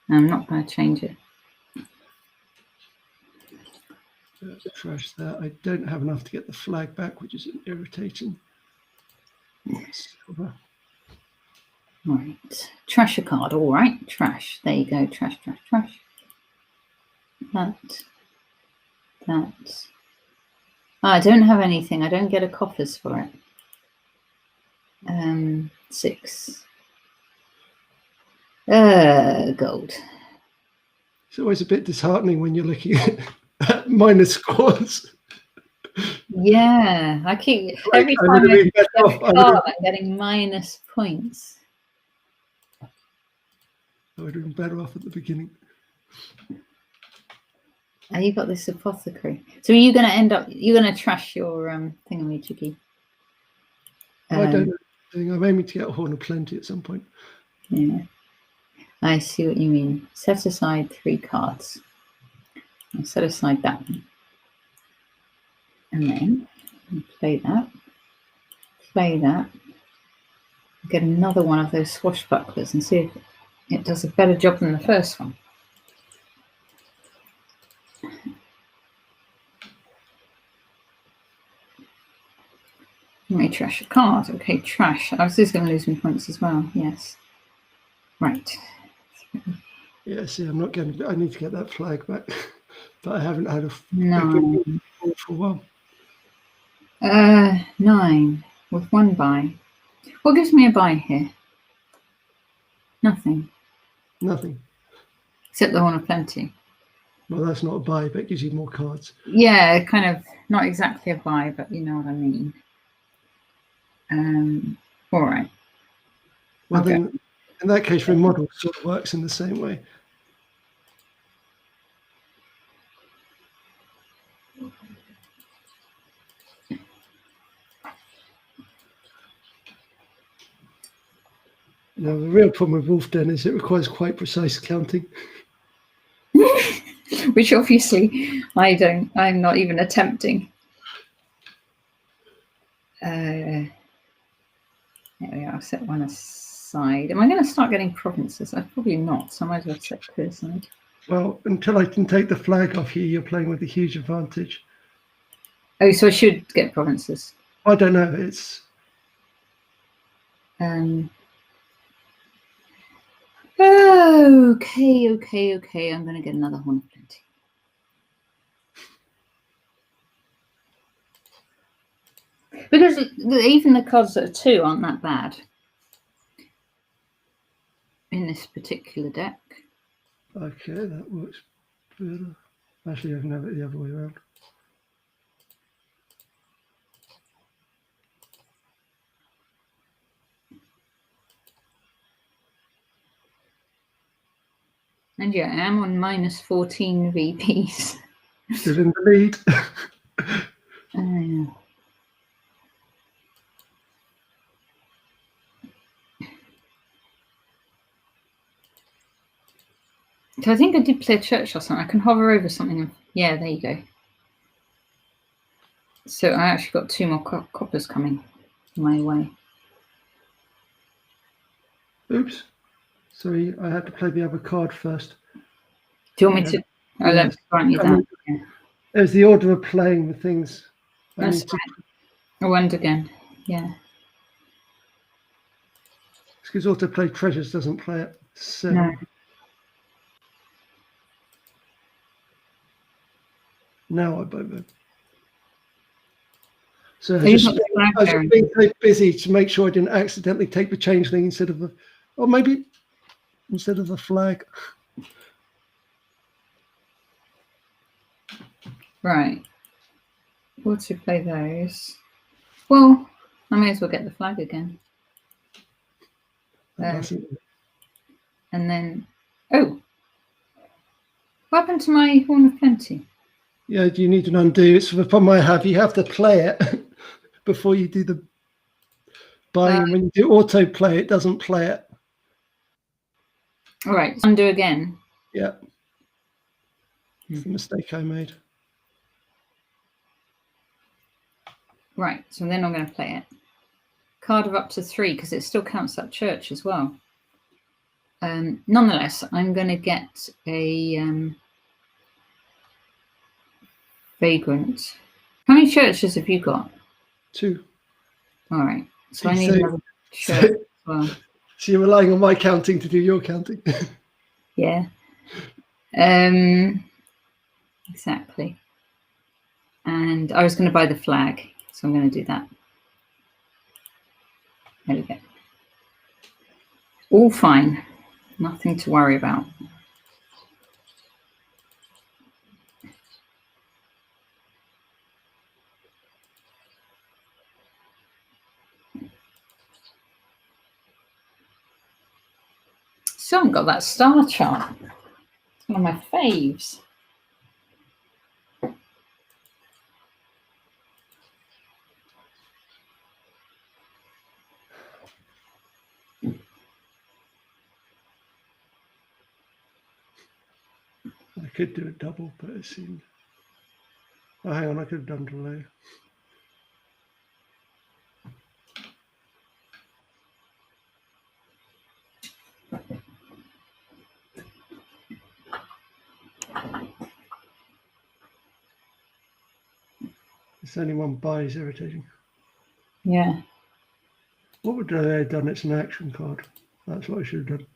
I'm not going to change it. Trash that. I don't have enough to get the flag back, which is irritating. Silver. Right. Trash a card. All right. Trash. There you go. Trash, trash, trash. That. Oh, I don't have anything. I don't get a coffers for it. 6. Gold. It's always a bit disheartening when you're looking at minor scores. Yeah, I keep every time I get a card, I'm getting minus points. I would have been better off at the beginning. Oh, you got this apothecary. So are you going to end up? You're going to trash your thingamajiggy? I don't know. I'm aiming to get a Horn of Plenty at some point. Yeah, I see what you mean. Set aside 3 cards. I'll set aside that one, and then play that. Play that. Get another one of those swashbucklers and see if it does a better job than the first one. Let me trash a card. Okay, trash. I was just going to lose my points as well. Yes. Right. Yeah, see, I'm not getting. I need to get that flag back, but I haven't had a No. for a while. 9 with 1 buy. What gives me a buy here? Nothing. Nothing. Except the Horn of Plenty. Well, that's not a buy, but it gives you more cards. Yeah, kind of not exactly a buy, but you know what I mean. All right. Well, okay. then, in that case, remodel sort of works in the same way. Now, the real problem with Wolf Den is it requires quite precise counting. Which obviously I'm not even attempting. There we are, I'll set one aside. Am I going to start getting provinces? I'm probably not, so I might as well set 2 aside. Well, until I can take the flag off you, you're playing with a huge advantage. Oh, so I should get provinces. I don't know. It's okay. I'm going to get another Horn of Plenty. Because even the cards that are 2 aren't that bad in this particular deck. okay. That works better. Actually, I can have it the other way around. And yeah, I am on minus 14 VPs. Still in the lead. So I think I did play a church or something. I can hover over something. Yeah, there you go. So I actually got 2 more coppers coming my way. Oops. Sorry, I had to play the other card first. Do you want me to? Oh, let me grant you that. There's the order of playing the things. That's right. Oh, and again. Yeah. Because autoplay treasures doesn't play it. 7. No. Now I buy them. So I was being so busy to make sure I didn't accidentally take the changeling instead of the, or maybe instead of the flag. Right. Auto play those. Well, I may as well get the flag again. And then, oh, what happened to my Horn of Plenty? Yeah, you need an undo. It's the problem I have. You have to play it before you do the buying. When you do auto play, it doesn't play it. All right, undo again. Yeah. It's the mistake I made. Right, so then I'm going to play it. Card of up to 3, because it still counts that church as well. Nonetheless, I'm going to get a Vagrant. How many churches have you got? 2. All right. So I So- need another church as well. So you're relying on my counting to do your counting. Yeah. Exactly. And I was going to buy the flag, so I'm going to do that. There we go. All fine. Nothing to worry about. Still haven't got that star chart. It's one of my faves. I could do a double, but it seemed. Oh, hang on, I could have done delay. It's only one buy is irritating. Yeah. What would I have done? It's an action card. That's what I should have done.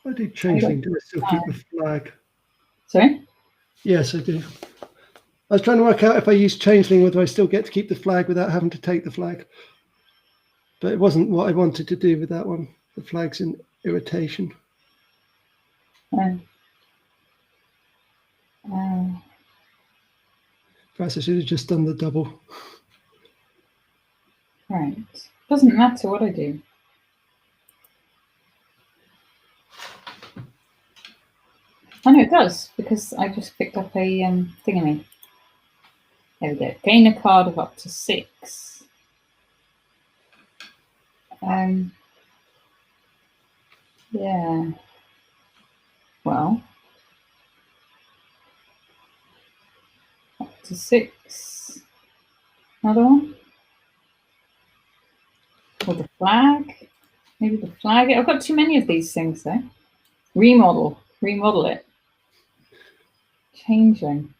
I do changeling. Do I still keep the flag? Sorry? Yes, I do. I was trying to work out if I use changeling, whether I still get to keep the flag without having to take the flag. But it wasn't what I wanted to do with that one. The flag's in irritation. Perhaps I should have just done the double. Right. Doesn't matter what I do. Oh no, it does, because I just picked up a thingammy. There we go. Gain a card of up to 6. Yeah. Well, up to 6. Another one. Or the flag. Maybe the flag. I've got too many of these things though. Remodel. Remodel it. Changing.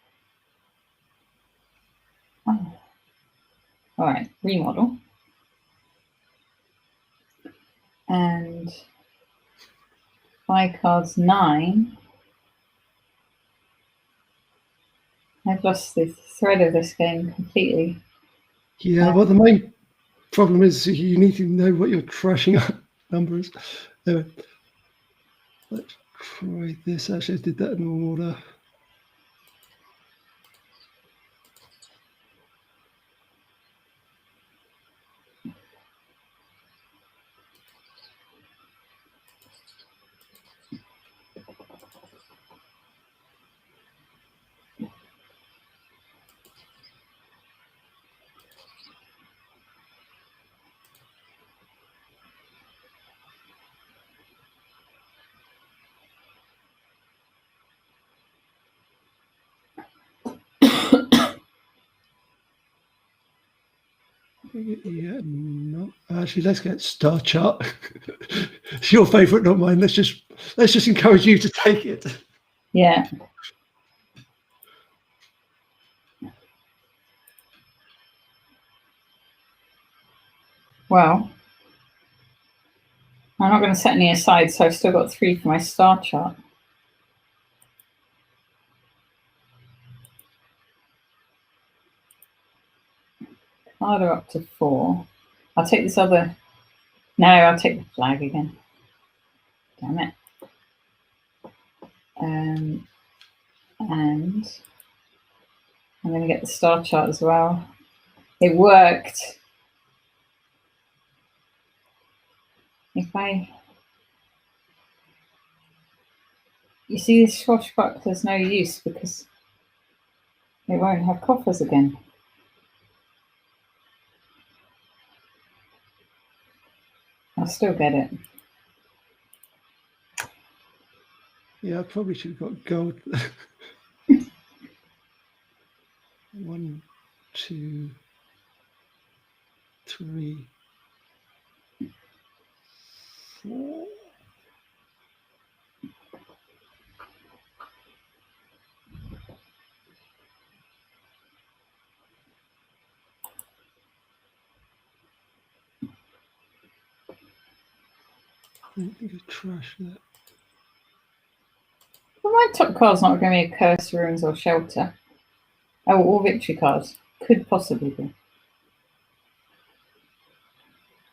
Oh. All right. Remodel. And buy cards 9. I've lost the thread of this game completely. Yeah, well, the main problem is you need to know what your trashing number is. Anyway, let's try this. Actually, I did that in order. Yeah, no. Actually, let's get star chart. It's your favourite, not mine. Let's just encourage you to take it. Yeah. Well, I'm not going to set any aside, so I've still got 3 for my star chart. Either up to 4. I'll take this other. No, I'll take the flag again. Damn it. And I'm going to get the star chart as well. It worked. You see, this swashbuckler's no use because it won't have coffers again. I'll still get it. Yeah, I probably should have got gold. 1, 2. 3, 4. I don't think I trash that. Well, my top card's not going to be a curse, ruins, or shelter. Oh, or victory cards. Could possibly be.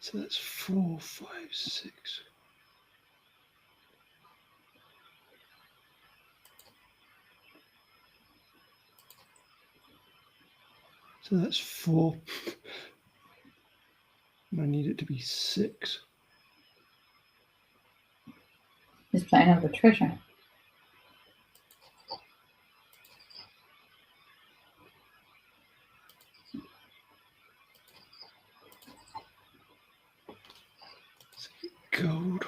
So that's 4, 5, 6. So that's 4. And I need it to be 6. He's playing over treasure. Gold.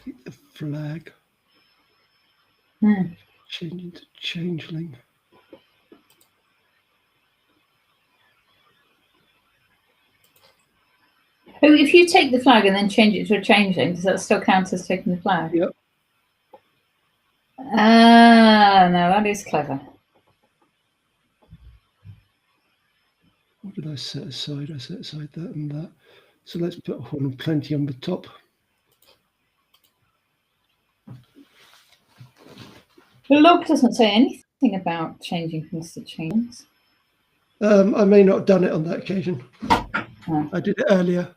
Take the flag. Change into changeling. Oh, if you take the flag and then change it to a changeling, does that still count as taking the flag? Yep. Ah, no, that is clever. What did I set aside? I set aside that and that. So let's put Horn and Plenty on the top. The log doesn't say anything about changing things to chains. I may not have done it on that occasion. Oh. I did it earlier.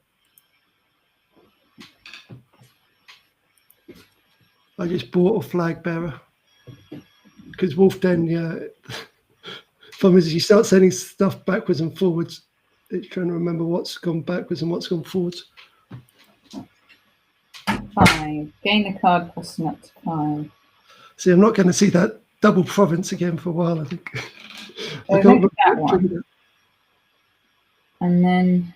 I just bought a flag bearer because Wolf Den, problem is you start sending stuff backwards and forwards. It's trying to remember what's gone backwards and what's gone forwards. 5. Gain a card costing up to 5. See, I'm not going to see that double province again for a while, I think. I can't that one. And then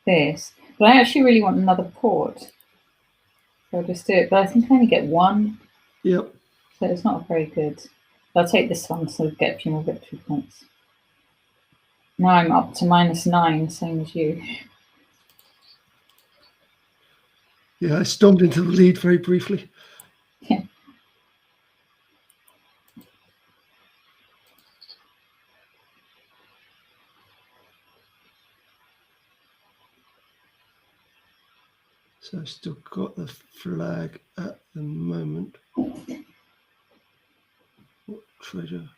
this. But I actually really want another port. So I'll just do it. But I think I only get 1. Yep. So it's not very good. I'll take this one so I get a few more victory points. Now I'm up to -9, same as you. Yeah, I stormed into the lead very briefly. Yeah. So I've still got the flag at the moment. What treasure?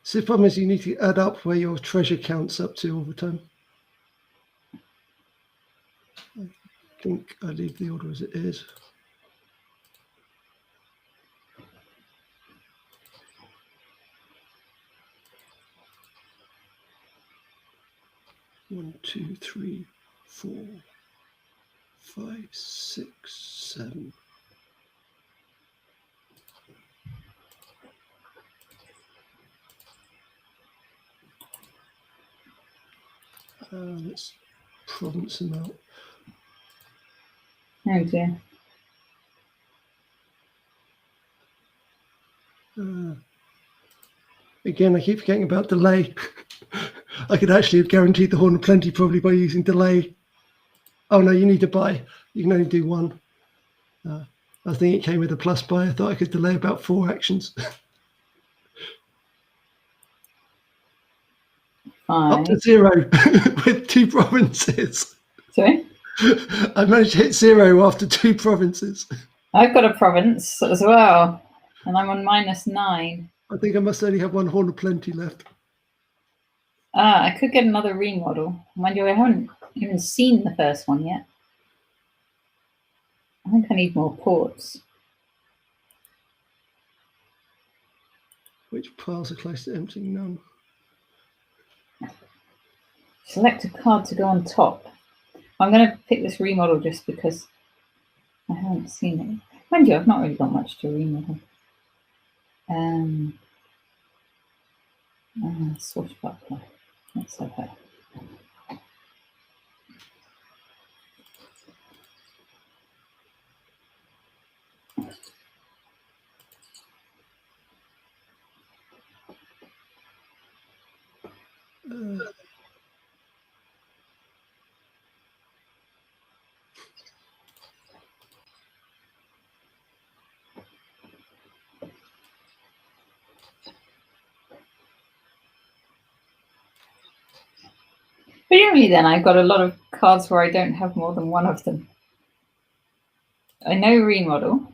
See, the problem is you need to add up where your treasure counts up to all the time. I think I leave the order as it is. One, 2, 3, 4, 5, 6, 7. Let's province them out. Oh dear. Again, I keep forgetting about delay. I could actually have guaranteed the Horn of Plenty probably by using delay. Oh no, you need to buy. You can only do 1. I think it came with a plus buy. I thought I could delay about 4 actions. 5. Up to 0 with 2 provinces. Sorry? I managed to hit 0 after 2 provinces. I've got a province as well, and I'm on -9. I think I must only have 1 Horn of Plenty left. I could get another remodel. Mind you, I haven't even seen the first one yet. I think I need more ports. Which piles are close to emptying? None. Select a card to go on top. I'm going to pick this remodel just because I haven't seen it. Mind you, I've not really got much to remodel. Swashbuckler. Let's have her. Presumably then I've got a lot of cards where I don't have more than one of them. I know remodel.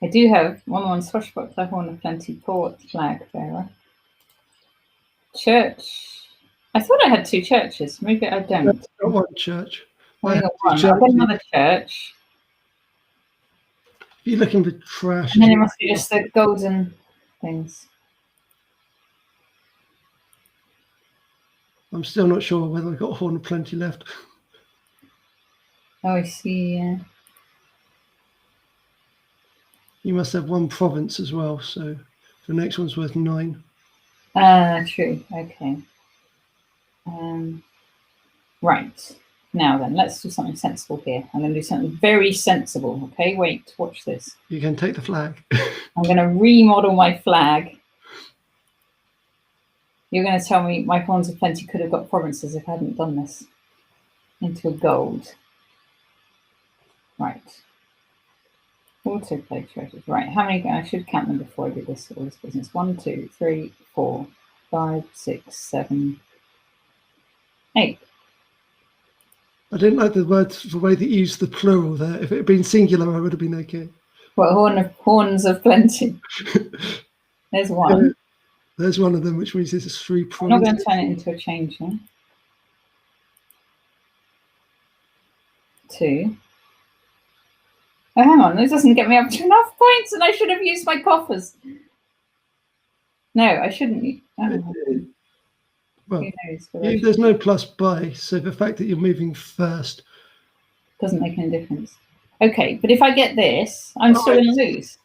I do have one swashbuckler, horn of plenty, port, flag bearer. Church. I thought I had 2 churches. Maybe I don't. That's not one church. I got one. I've got another church. If you're looking for trash. And then it must be just the golden things. I'm still not sure whether I've got a horn of plenty left. Oh, I see, yeah. You must have 1 province as well, so the next one's worth 9. True. Okay. Right. Now then, let's do something sensible here. I'm going to do something very sensible. Okay, wait, watch this. You can take the flag. I'm going to remodel my flag. You're going to tell me my horns of plenty could have got provinces if I hadn't done this into a gold. Right. Autoplay treasures. Right. How many? I should count them before I do this. All this business. 1, 2, 3, 4, 5, 6, 7, 8. I didn't like the way that you used the plural there. If it had been singular, I would have been okay. Well, horns of plenty. There's 1. There's one of them, which means there's 3 provinces. I'm not going to turn it into a change now. 2. Oh, hang on. This doesn't get me up to enough points, and I should have used my coffers. No, I shouldn't. Oh. Well, there's no plus by, so the fact that you're moving first doesn't make any difference. Okay, but if I get this, I'm still going to lose.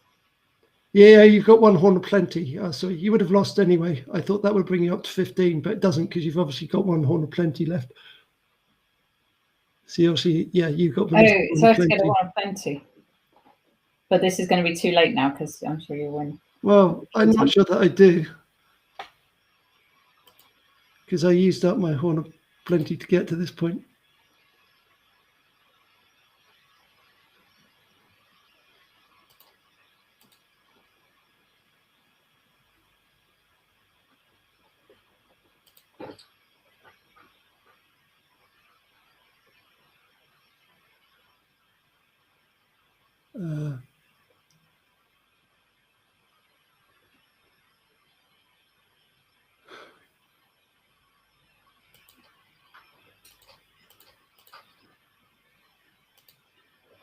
Yeah, you've got 1 horn of plenty. So you would have lost anyway. I thought that would bring you up to 15, but it doesn't because you've obviously got 1 horn of plenty left. So obviously, yeah, you've got. So I have to get a horn of plenty. But this is going to be too late now because I'm sure you'll win. Well, I'm not sure that I do. Because I used up my horn of plenty to get to this point.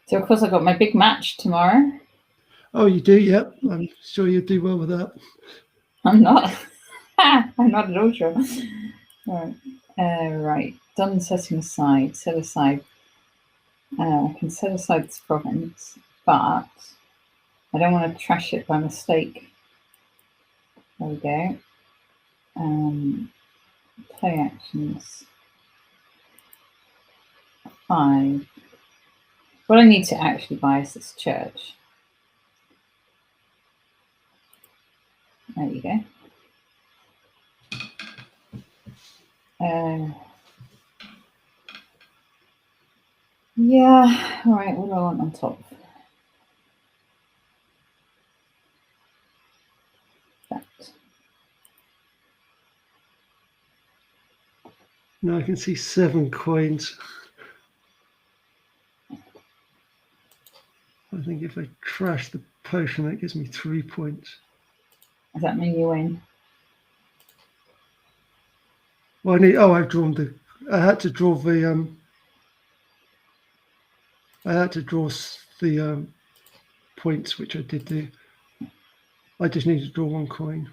So of course I've got my big match tomorrow. Oh, you do? Yep. I'm sure you'll do well with that. I'm not. I'm not at all sure. All right. Right. Done setting aside. Set aside. I can set aside this province, but I don't want to trash it by mistake. There we go. Play actions. 5. What I need to actually buy is this church. There you go. Yeah, all right, what do I want on top? That. Now I can see 7 coins. I think if I trash the potion, that gives me 3 points. Does that mean you win? Well, I've drawn the. I had to draw the. I had to draw the points, which I did do. I just need to draw 1 coin.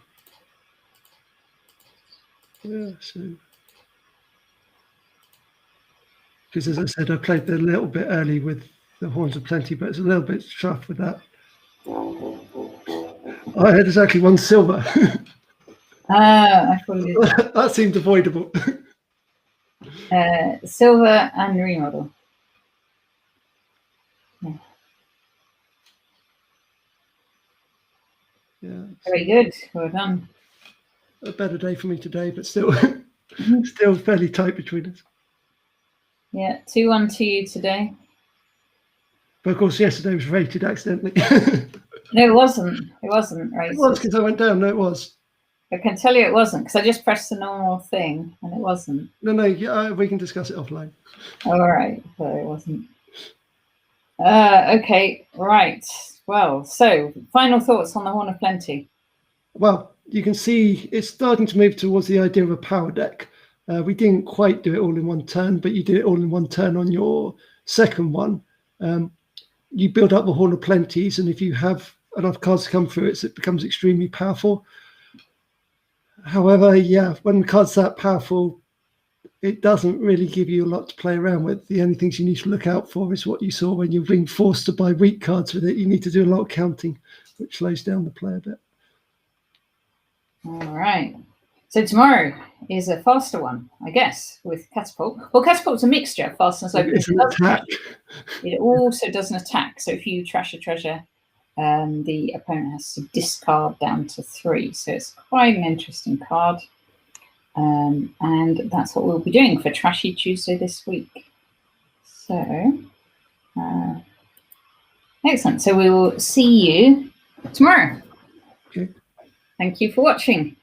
Yeah, so. Because as I said, I played a little bit early with the horns of plenty, but it's a little bit tough with that. I had exactly 1 silver. I thought you did. That seemed avoidable. Silver and remodel. Yeah. Very good. Well done. A better day for me today, but still. Still fairly tight between us. Yeah, 2-1 to you today. But of course, yesterday was rated accidentally. No, it wasn't. It wasn't rated. It was because I went down. No, it was. I can tell you it wasn't because I just pressed the normal thing and it wasn't. No, we can discuss it offline. All right, so it wasn't. Okay, right. Well, so final thoughts on the Horn of Plenty. Well, you can see it's starting to move towards the idea of a power deck. We didn't quite do it all in one turn, but you did it all in one turn on your second one. You build up the Horn of Plenties, and if you have enough cards to come through it becomes extremely powerful. However, yeah, when the card's that powerful, it doesn't really give you a lot to play around with. The only things you need to look out for is what you saw when you're being forced to buy weak cards with it. You need to do a lot of counting, which slows down the play a bit. All right. So tomorrow is a faster one, I guess, with Catapult. Well, Catapult's a mixture of fast and slow. It's an attack. It also does an attack. So if you trash a treasure, the opponent has to discard down to 3. So it's quite an interesting card. And that's what we'll be doing for Trashy Tuesday this week. So, excellent. So we will see you tomorrow. Okay. Thank you for watching.